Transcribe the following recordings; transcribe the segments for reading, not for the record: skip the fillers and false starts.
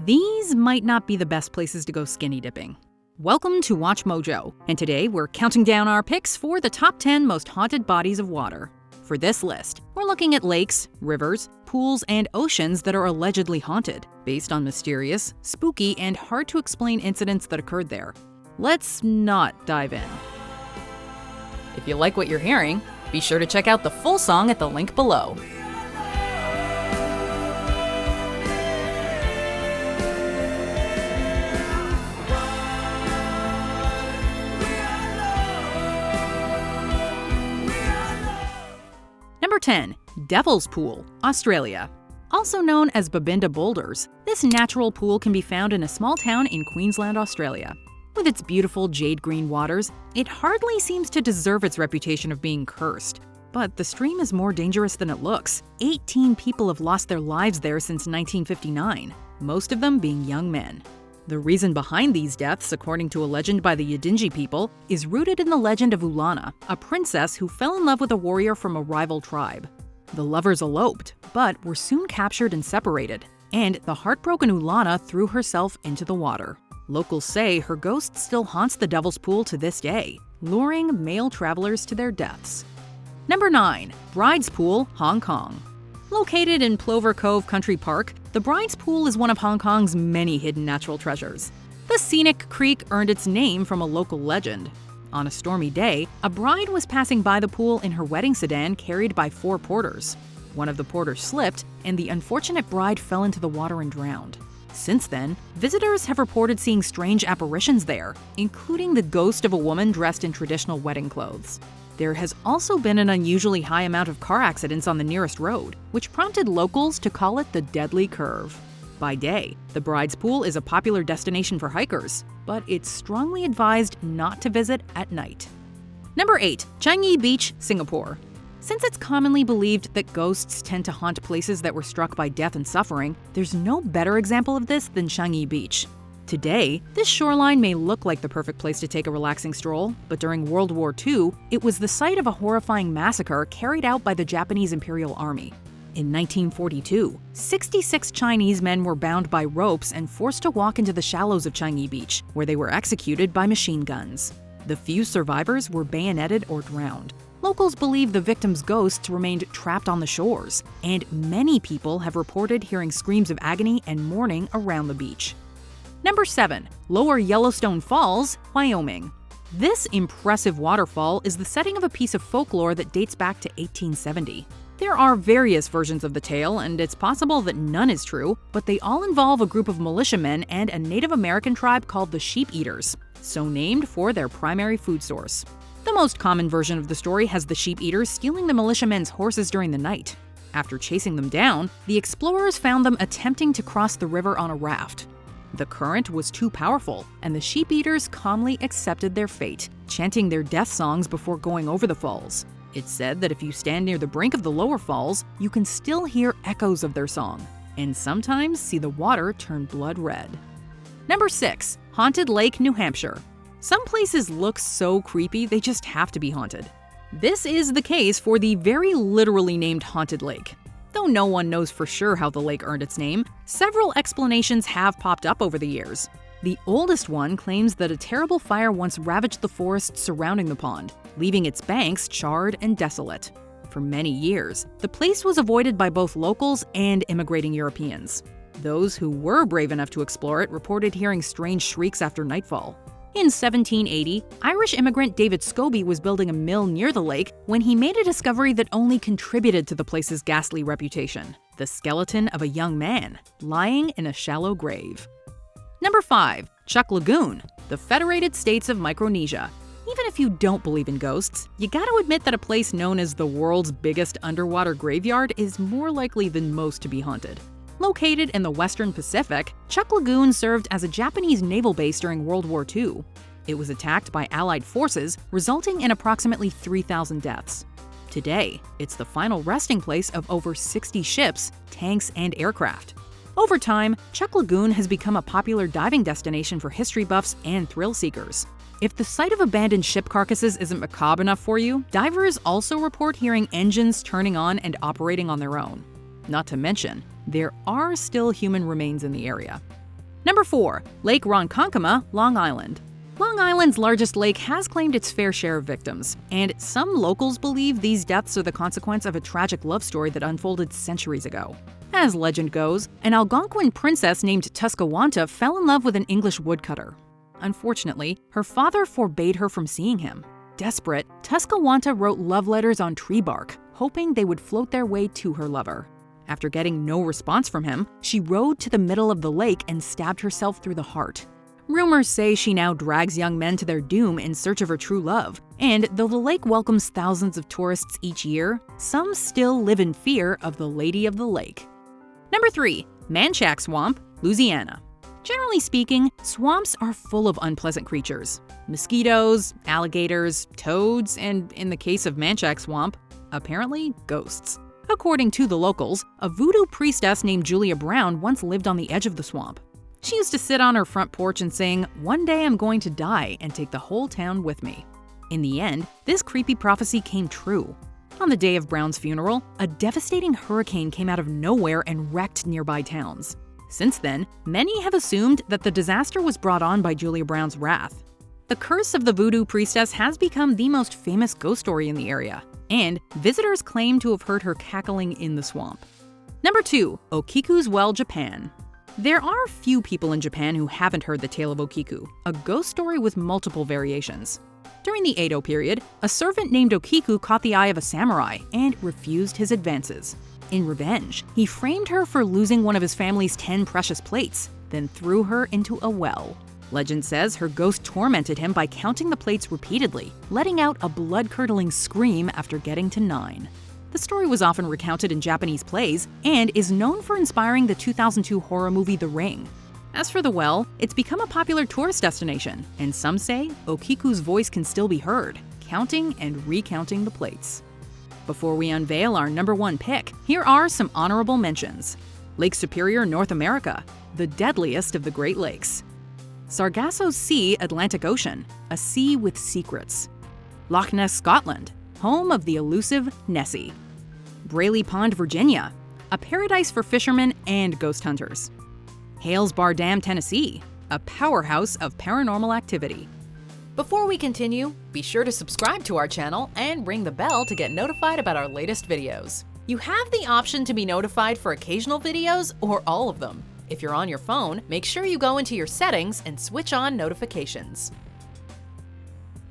These might not be the best places to go skinny dipping. Welcome to Watch Mojo, and today we're counting down our picks for the top 10 most haunted bodies of water. For this list, we're looking at lakes, rivers, pools, and oceans that are allegedly haunted, based on mysterious, spooky, and hard-to-explain incidents that occurred there. Let's not dive in. If you like what you're hearing, be sure to check out the full song at the link below. Number 10. Devil's Pool, Australia. Also known as Babinda Boulders, this natural pool can be found in a small town in Queensland, Australia. With its beautiful jade green waters, it hardly seems to deserve its reputation of being cursed. But the stream is more dangerous than it looks. 18 people have lost their lives there since 1959, most of them being young men. The reason behind these deaths, according to a legend by the Yidinji people, is rooted in the legend of Ulana, a princess who fell in love with a warrior from a rival tribe. The lovers eloped, but were soon captured and separated, and the heartbroken Ulana threw herself into the water. Locals say her ghost still haunts the Devil's Pool to this day, luring male travelers to their deaths. Number 9. Bride's Pool, Hong Kong. Located in Plover Cove Country Park, the Bride's Pool is one of Hong Kong's many hidden natural treasures. The scenic creek earned its name from a local legend. On a stormy day, a bride was passing by the pool in her wedding sedan carried by 4 porters. One of the porters slipped, and the unfortunate bride fell into the water and drowned. Since then, visitors have reported seeing strange apparitions there, including the ghost of a woman dressed in traditional wedding clothes. There has also been an unusually high amount of car accidents on the nearest road, which prompted locals to call it the Deadly Curve. By day, the Bride's Pool is a popular destination for hikers, but it's strongly advised not to visit at night. Number 8. Changi Beach, Singapore. Since it's commonly believed that ghosts tend to haunt places that were struck by death and suffering, there's no better example of this than Changi Beach. Today, this shoreline may look like the perfect place to take a relaxing stroll, but during World War II, it was the site of a horrifying massacre carried out by the Japanese Imperial Army. In 1942, 66 Chinese men were bound by ropes and forced to walk into the shallows of Changi Beach, where they were executed by machine guns. The few survivors were bayoneted or drowned. Locals believe the victims' ghosts remained trapped on the shores, and many people have reported hearing screams of agony and mourning around the beach. Number 7. Lower Yellowstone Falls, Wyoming. This impressive waterfall is the setting of a piece of folklore that dates back to 1870. There are various versions of the tale, and it's possible that none is true, but they all involve a group of militiamen and a Native American tribe called the Sheep Eaters, so named for their primary food source. The most common version of the story has the Sheep Eaters stealing the militiamen's horses during the night. After chasing them down, the explorers found them attempting to cross the river on a raft. The current was too powerful, and the Sheep Eaters calmly accepted their fate, chanting their death songs before going over the falls. It's said that if you stand near the brink of the lower falls, you can still hear echoes of their song, and sometimes see the water turn blood red. Number 6. Haunted Lake, New Hampshire. Some places look so creepy they just have to be haunted. This is the case for the very literally named Haunted Lake. Though no one knows for sure how the lake earned its name, several explanations have popped up over the years. The oldest one claims that a terrible fire once ravaged the forest surrounding the pond, leaving its banks charred and desolate. For many years, the place was avoided by both locals and immigrating Europeans. Those who were brave enough to explore it reported hearing strange shrieks after nightfall. In 1780, Irish immigrant David Scobie was building a mill near the lake when he made a discovery that only contributed to the place's ghastly reputation: the skeleton of a young man lying in a shallow grave. Number 5. Chuck Lagoon, the Federated States of Micronesia. Even if you don't believe in ghosts, you gotta admit that a place known as the world's biggest underwater graveyard is more likely than most to be haunted. Located in the Western Pacific, Chuck Lagoon served as a Japanese naval base during World War II. It was attacked by Allied forces, resulting in approximately 3,000 deaths. Today, it's the final resting place of over 60 ships, tanks, and aircraft. Over time, Chuck Lagoon has become a popular diving destination for history buffs and thrill seekers. If the sight of abandoned ship carcasses isn't macabre enough for you, divers also report hearing engines turning on and operating on their own. Not to mention, there are still human remains in the area. Number 4. Lake Ronkonkoma, Long Island. Long Island's largest lake has claimed its fair share of victims, and some locals believe these deaths are the consequence of a tragic love story that unfolded centuries ago. As legend goes, an Algonquin princess named Tuscawanta fell in love with an English woodcutter. Unfortunately, her father forbade her from seeing him. Desperate, Tuscawanta wrote love letters on tree bark, hoping they would float their way to her lover. After getting no response from him, she rowed to the middle of the lake and stabbed herself through the heart. Rumors say she now drags young men to their doom in search of her true love, and though the lake welcomes thousands of tourists each year, some still live in fear of the Lady of the Lake. Number 3. Manchac Swamp, Louisiana. Generally speaking, swamps are full of unpleasant creatures. Mosquitoes, alligators, toads, and in the case of Manchac Swamp, apparently ghosts. According to the locals, a voodoo priestess named Julia Brown once lived on the edge of the swamp. She used to sit on her front porch and sing, "One day I'm going to die and take the whole town with me." In the end, this creepy prophecy came true. On the day of Brown's funeral, a devastating hurricane came out of nowhere and wrecked nearby towns. Since then, many have assumed that the disaster was brought on by Julia Brown's wrath. The curse of the voodoo priestess has become the most famous ghost story in the area, and visitors claim to have heard her cackling in the swamp. Number 2. Okiku's Well, Japan. There are few people in Japan who haven't heard the tale of Okiku, a ghost story with multiple variations. During the Edo period, a servant named Okiku caught the eye of a samurai and refused his advances. In revenge, he framed her for losing one of his family's 10 precious plates, then threw her into a well. Legend says her ghost tormented him by counting the plates repeatedly, letting out a blood-curdling scream after getting to 9. The story was often recounted in Japanese plays and is known for inspiring the 2002 horror movie The Ring. As for the well, it's become a popular tourist destination, and some say Okiku's voice can still be heard, counting and recounting the plates. Before we unveil our number 1 pick, here are some honorable mentions. Lake Superior, North America, the deadliest of the Great Lakes. Sargasso Sea, Atlantic Ocean, a sea with secrets. Loch Ness, Scotland, home of the elusive Nessie. Braley Pond, Virginia, a paradise for fishermen and ghost hunters. Hales Bar Dam, Tennessee, a powerhouse of paranormal activity. Before we continue, be sure to subscribe to our channel and ring the bell to get notified about our latest videos. You have the option to be notified for occasional videos or all of them. If you're on your phone, make sure you go into your settings and switch on notifications.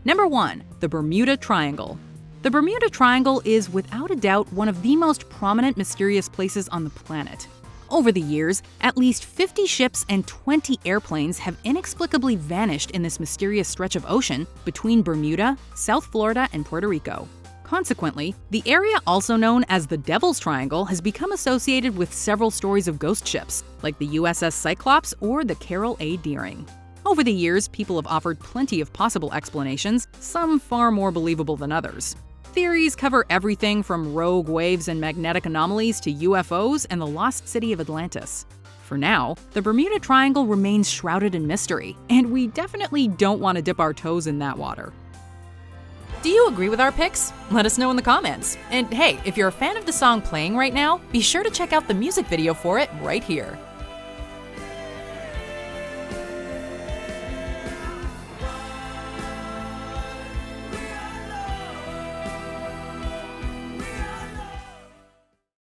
Number 1. The Bermuda Triangle. The Bermuda Triangle is without a doubt one of the most prominent mysterious places on the planet. Over the years, at least 50 ships and 20 airplanes have inexplicably vanished in this mysterious stretch of ocean between Bermuda, South Florida, and Puerto Rico. Consequently, the area also known as the Devil's Triangle has become associated with several stories of ghost ships, like the USS Cyclops or the Carol A. Deering. Over the years, people have offered plenty of possible explanations, some far more believable than others. Theories cover everything from rogue waves and magnetic anomalies to UFOs and the lost city of Atlantis. For now, the Bermuda Triangle remains shrouded in mystery, and we definitely don't want to dip our toes in that water. Do you agree with our picks? Let us know in the comments. And hey, if you're a fan of the song playing right now, be sure to check out the music video for it right here.